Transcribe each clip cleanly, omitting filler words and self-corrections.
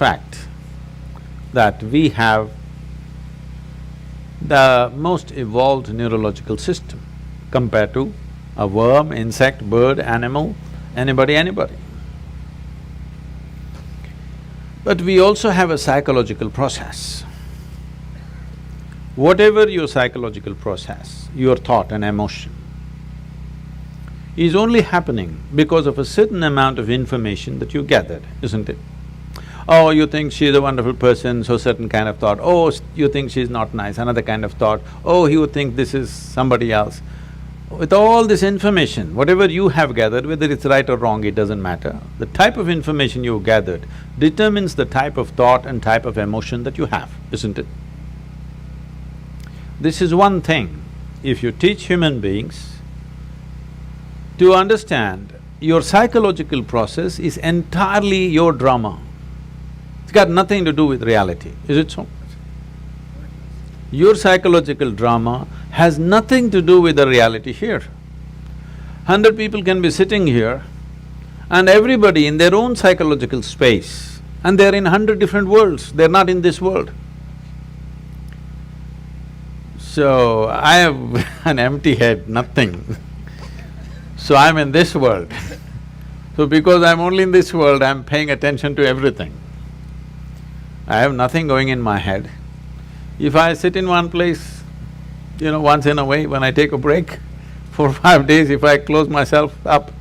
fact that we have the most evolved neurological system compared to a worm, insect, bird, animal, anybody. But we also have a psychological process. Whatever your psychological process, your thought and emotion, is only happening because of a certain amount of information that you gathered, isn't it? Oh, you think she's a wonderful person, so certain kind of thought. Oh, you think she's not nice, another kind of thought. Oh, you think this is somebody else. With all this information, whatever you have gathered, whether it's right or wrong, it doesn't matter. The type of information you gathered determines the type of thought and type of emotion that you have, isn't it? This is one thing, if you teach human beings to understand your psychological process is entirely your drama. It's got nothing to do with reality, is it so? Your psychological drama has nothing to do with the reality here. 100 people can be sitting here and everybody in their own psychological space, and they're in 100 different worlds, they're not in this world. So, I have an empty head, nothing. So I'm in this world. So because I'm only in this world, I'm paying attention to everything. I have nothing going in my head. If I sit in one place, once in a way, when I take a break, 4 or 5 days, if I close myself up,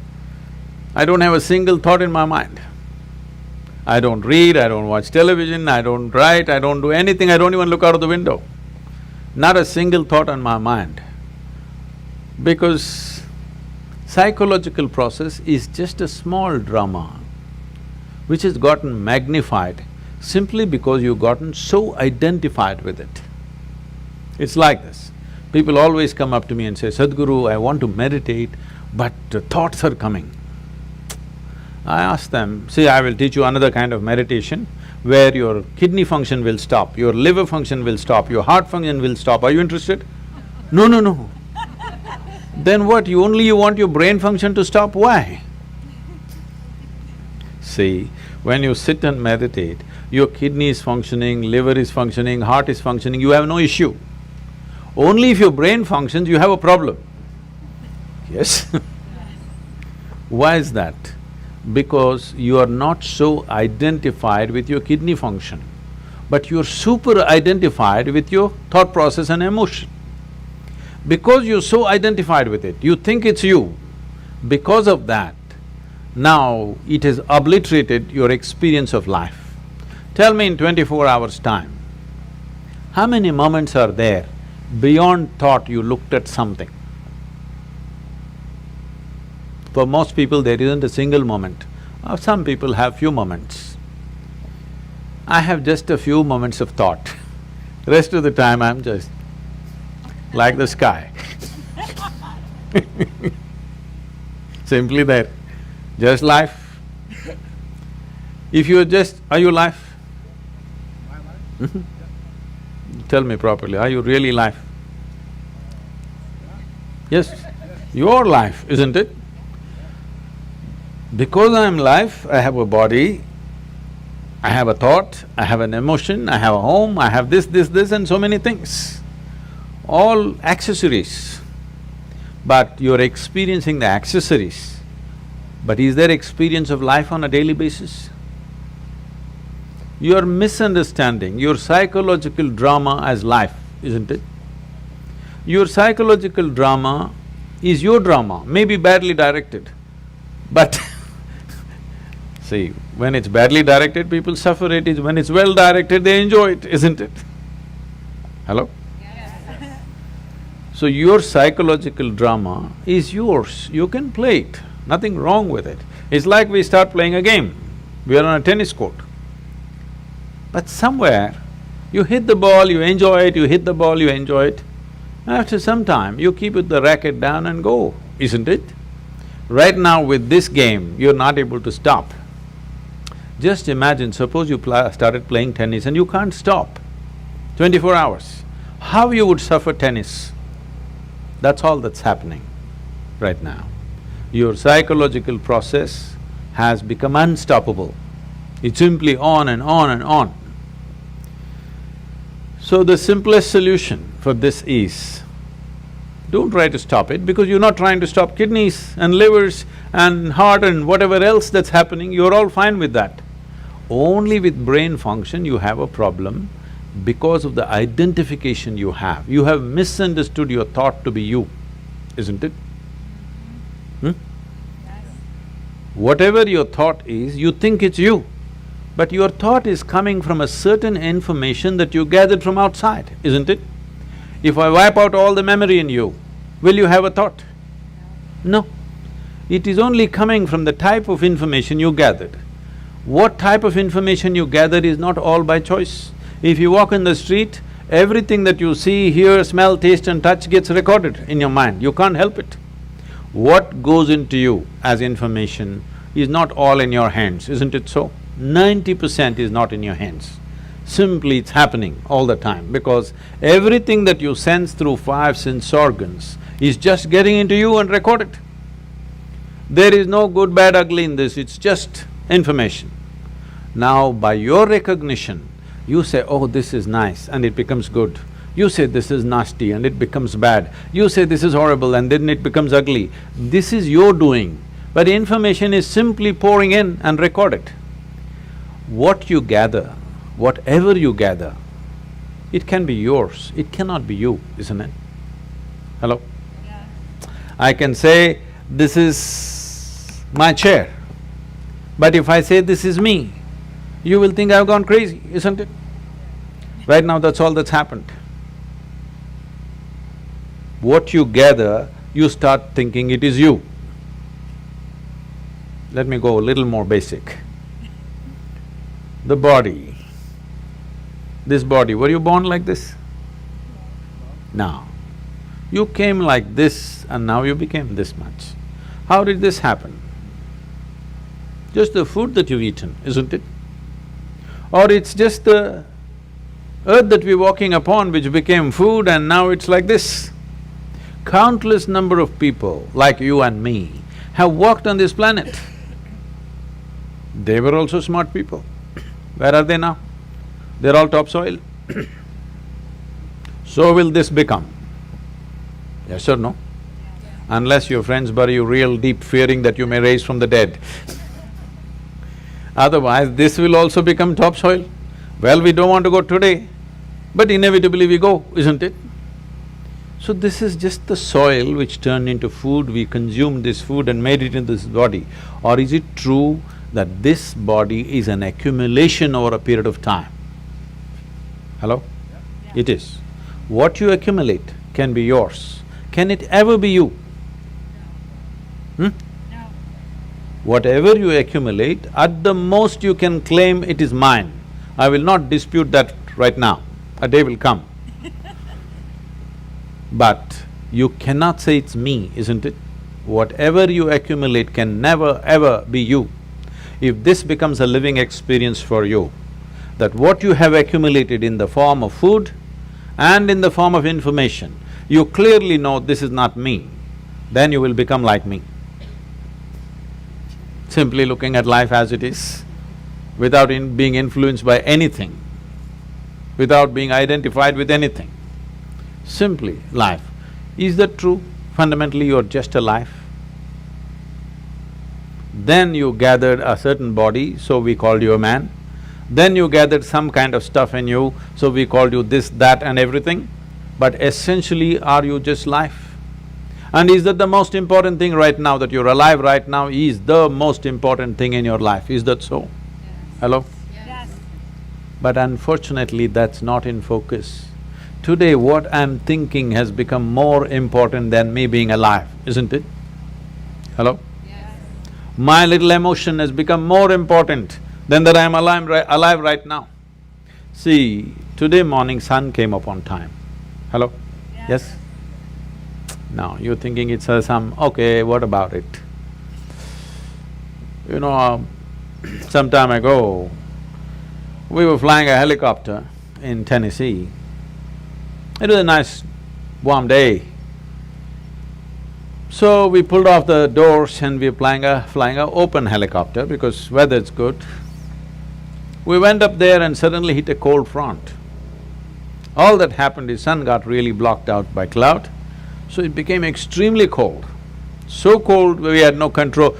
I don't have a single thought in my mind. I don't read, I don't watch television, I don't write, I don't do anything, I don't even look out of the window. Not a single thought on my mind. Because psychological process is just a small drama which has gotten magnified simply because you've gotten so identified with it. It's like this. People always come up to me and say, Sadhguru, I want to meditate, but the thoughts are coming. I ask them, see, I will teach you another kind of meditation where your kidney function will stop, your liver function will stop, your heart function will stop. Are you interested? No. Then what, you want your brain function to stop, why? See, when you sit and meditate, your kidney is functioning, liver is functioning, heart is functioning, you have no issue. Only if your brain functions, you have a problem. Yes? Why is that? Because you are not so identified with your kidney function, but you're super identified with your thought process and emotion. Because you're so identified with it, you think it's you. Because of that, now it has obliterated your experience of life. Tell me in 24 hours' time, how many moments are there beyond thought you looked at something? For most people, there isn't a single moment. Some people have few moments. I have just a few moments of thought. Rest of the time, I'm just like the sky. Simply there, just life. If you're just… are you life? Tell me properly, are you really life? Yes, your life, isn't it? Because I'm life, I have a body, I have a thought, I have an emotion, I have a home, I have this and so many things. All accessories. But you're experiencing the accessories. But is there experience of life on a daily basis? You're misunderstanding your psychological drama as life, isn't it? Your psychological drama is your drama, maybe badly directed, but see, when it's badly directed, people suffer it. When it's well directed, they enjoy it, isn't it? Hello? Yes. So your psychological drama is yours, you can play it, nothing wrong with it. It's like we start playing a game, we are on a tennis court. But somewhere, you hit the ball, you enjoy it, you hit the ball, you enjoy it. After some time, you keep the racket down and go, isn't it? Right now with this game, you're not able to stop. Just imagine, suppose you started playing tennis and you can't stop 24 hours. How you would suffer tennis? That's all that's happening right now. Your psychological process has become unstoppable. It's simply on and on and on. So the simplest solution for this is, don't try to stop it because you're not trying to stop kidneys and livers and heart and whatever else that's happening, you're all fine with that. Only with brain function you have a problem because of the identification you have. You have misunderstood your thought to be you, isn't it? Whatever your thought is, you think it's you, but your thought is coming from a certain information that you gathered from outside, isn't it? If I wipe out all the memory in you, will you have a thought? No. It is only coming from the type of information you gathered. What type of information you gathered is not all by choice. If you walk in the street, everything that you see, hear, smell, taste and touch gets recorded in your mind, you can't help it. What goes into you as information is not all in your hands, isn't it so? 90% is not in your hands. Simply it's happening all the time because everything that you sense through five sense organs is just getting into you and recorded. There is no good, bad, ugly in this, it's just information. Now, by your recognition, you say, oh, this is nice and it becomes good. You say this is nasty and it becomes bad. You say this is horrible and then it becomes ugly. This is your doing, but information is simply pouring in and recorded. What you gather, whatever you gather, it can be yours, it cannot be you, isn't it? Hello? Yeah. I can say, this is my chair, but if I say this is me, you will think I've gone crazy, isn't it? Right now, that's all that's happened. What you gather, you start thinking it is you. Let me go a little more basic. The body, this body, were you born like this? No. You came like this and now you became this much. How did this happen? Just the food that you've eaten, isn't it? Or it's just the earth that we're walking upon which became food and now it's like this. Countless number of people like you and me have walked on this planet. They were also smart people. Where are they now? They're all topsoil. So will this become? Yes or no? Unless your friends bury you real deep, fearing that you may rise from the dead. Otherwise, this will also become topsoil. Well, we don't want to go today, but inevitably we go, isn't it? So this is just the soil which turned into food, we consumed this food and made it into this body. Or is it true that this body is an accumulation over a period of time? Hello? Yeah. It is. What you accumulate can be yours. Can it ever be you? No. Whatever you accumulate, at the most you can claim it is mine. I will not dispute that right now, a day will come. But you cannot say it's me, isn't it? Whatever you accumulate can never ever be you. If this becomes a living experience for you, that what you have accumulated in the form of food and in the form of information, you clearly know this is not me, then you will become like me. Simply looking at life as it is, without being influenced by anything, without being identified with anything. Simply life. Is that true? Fundamentally, you're just a life. Then you gathered a certain body, so we called you a man. Then you gathered some kind of stuff in you, so we called you this, that and everything. But essentially, are you just life? And is that the most important thing right now, that you're alive right now is the most important thing in your life, is that so? Yes. Hello? Yes. But unfortunately, that's not in focus. Today, what I'm thinking has become more important than me being alive, isn't it? Hello? Yes. My little emotion has become more important than that I'm alive right now. See, today morning sun came up on time. Hello? Yes? Now, you're thinking it's some… okay, what about it? You know, some time ago, we were flying a helicopter in Tennessee. It was a nice warm day. So we pulled off the doors and we were flying a open helicopter because weather's good. We went up there and suddenly hit a cold front. All that happened is sun got really blocked out by cloud, so it became extremely cold. So cold we had no control,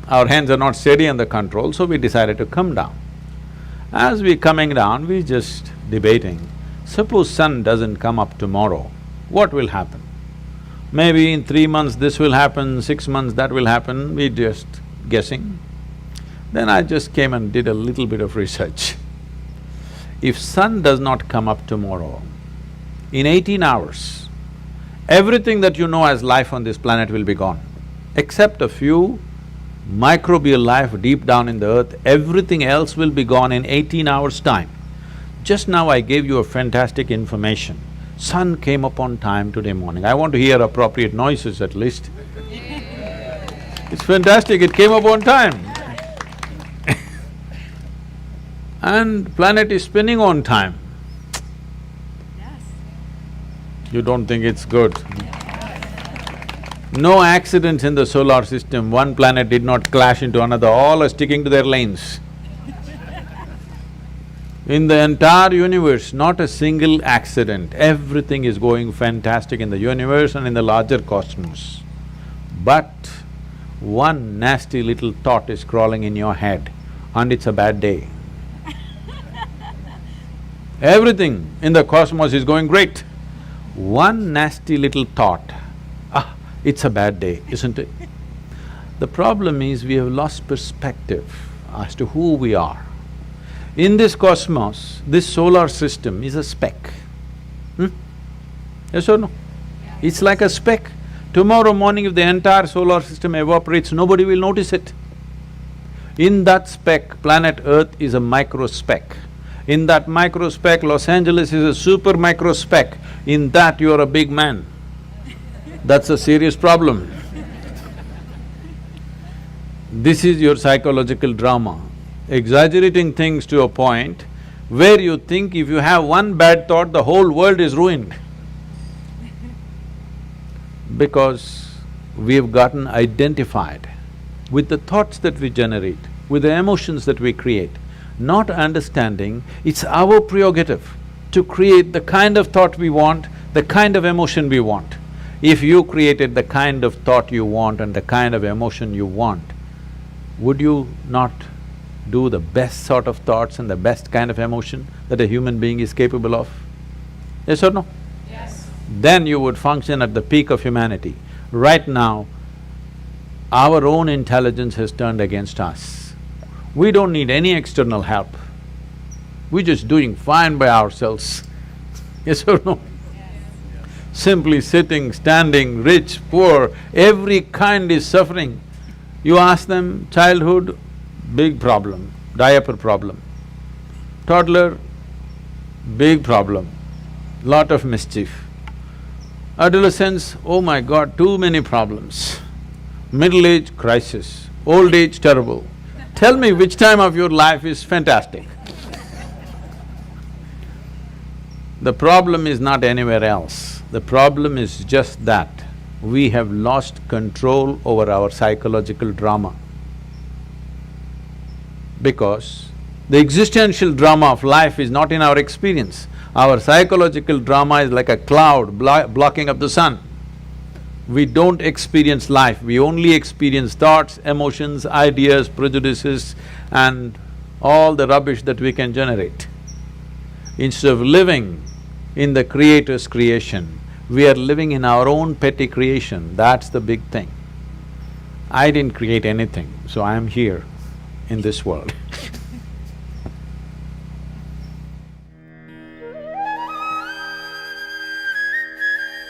our hands are not steady on the control, so we decided to come down. As we coming down, we just debating, suppose sun doesn't come up tomorrow, what will happen? Maybe in 3 months this will happen, 6 months that will happen, we just guessing. Then I just came and did a little bit of research. If sun does not come up tomorrow, in 18 hours, everything that you know as life on this planet will be gone. Except a few microbial life deep down in the earth, everything else will be gone in 18 hours' time. Just now I gave you a fantastic information. Sun came up on time today morning. I want to hear appropriate noises at least. It's fantastic, it came up on time. And planet is spinning on time. Yes. You don't think it's good? No accidents in the solar system, one planet did not clash into another, all are sticking to their lanes. In the entire universe, not a single accident, everything is going fantastic in the universe and in the larger cosmos. But one nasty little thought is crawling in your head and it's a bad day. Everything in the cosmos is going great. One nasty little thought, it's a bad day, isn't it? The problem is we have lost perspective as to who we are. In this cosmos, this solar system is a speck. Yes or no? It's like a speck. Tomorrow morning if the entire solar system evaporates, nobody will notice it. In that speck, planet Earth is a micro speck. In that micro speck, Los Angeles is a super micro speck. In that, you're a big man. That's a serious problem. This is your psychological drama. Exaggerating things to a point where you think if you have one bad thought, the whole world is ruined. Because we've gotten identified with the thoughts that we generate, with the emotions that we create, not understanding it's our prerogative to create the kind of thought we want, the kind of emotion we want. If you created the kind of thought you want and the kind of emotion you want, would you not do the best sort of thoughts and the best kind of emotion that a human being is capable of? Yes or no? Yes. Then you would function at the peak of humanity. Right now, our own intelligence has turned against us. We don't need any external help. We're just doing fine by ourselves. Yes or no? Yes. Simply sitting, standing, rich, poor, every kind is suffering. You ask them, childhood, big problem, diaper problem. Toddler, big problem, lot of mischief. Adolescence, oh my God, too many problems. Middle age, crisis. Old age, terrible. Tell me which time of your life is fantastic. The problem is not anywhere else. The problem is just that we have lost control over our psychological drama. Because the existential drama of life is not in our experience. Our psychological drama is like a cloud blocking up the sun. We don't experience life, we only experience thoughts, emotions, ideas, prejudices and all the rubbish that we can generate. Instead of living in the Creator's creation, we are living in our own petty creation, that's the big thing. I didn't create anything, so I am here in this world.